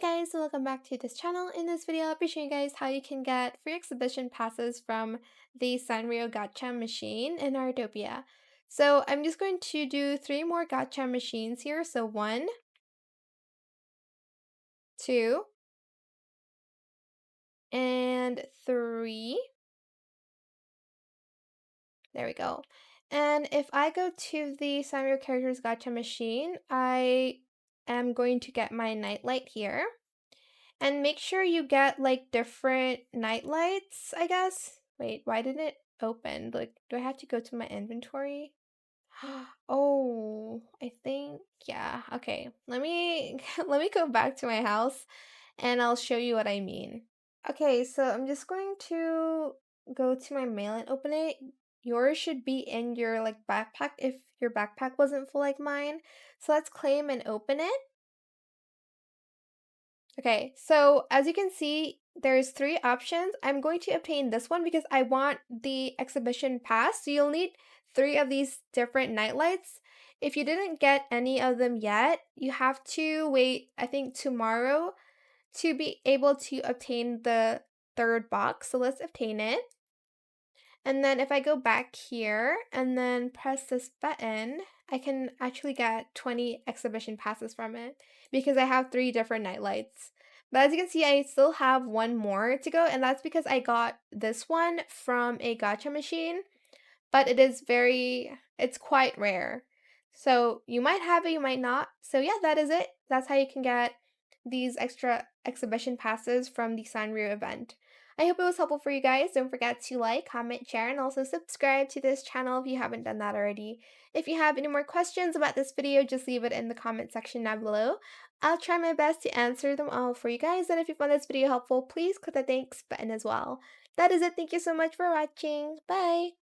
guys, welcome back to this channel. In this video, I'll be showing you guys how you can get free exhibition passes from the Sanrio Gacha machine in Heartopia. So I'm just going to do 3 more gacha machines here. So 1, 2, and 3. There we go. And if I go to the Sanrio Characters Gacha machine, I am going to get my Nightlight here. And make sure you get like different nightlights, I guess. Wait, why didn't it open? Like, do I have to go to my inventory? Oh, I think, yeah. Okay, let me let me go back to my house and I'll show you what I mean. Okay, so I'm just going to go to my mail and open it. Yours should be in your like backpack if your backpack wasn't full like mine. So let's claim and open it. Okay, so as you can see, there's 3 options. I'm going to obtain this one because I want the exhibition pass. So you'll need 3 of these different nightlights. If you didn't get any of them yet, you have to wait, I think, tomorrow to be able to obtain the 3rd box. So let's obtain it. And then if I go back here and then press this button, I can actually get 20 exhibition passes from it because I have 3 different nightlights. But as you can see, I still have 1 more to go, and that's because I got this one from a gacha machine, but it's quite rare. So you might have it, you might not. So yeah, that is it. That's how you can get these extra exhibition passes from the Sanrio event. I hope it was helpful for you guys. Don't forget to like, comment, share, and also subscribe to this channel if you haven't done that already. If you have any more questions about this video, just leave it in the comment section down below. I'll try my best to answer them all for you guys, and if you found this video helpful, please click the thanks button as well. That is it. Thank you so much for watching. Bye!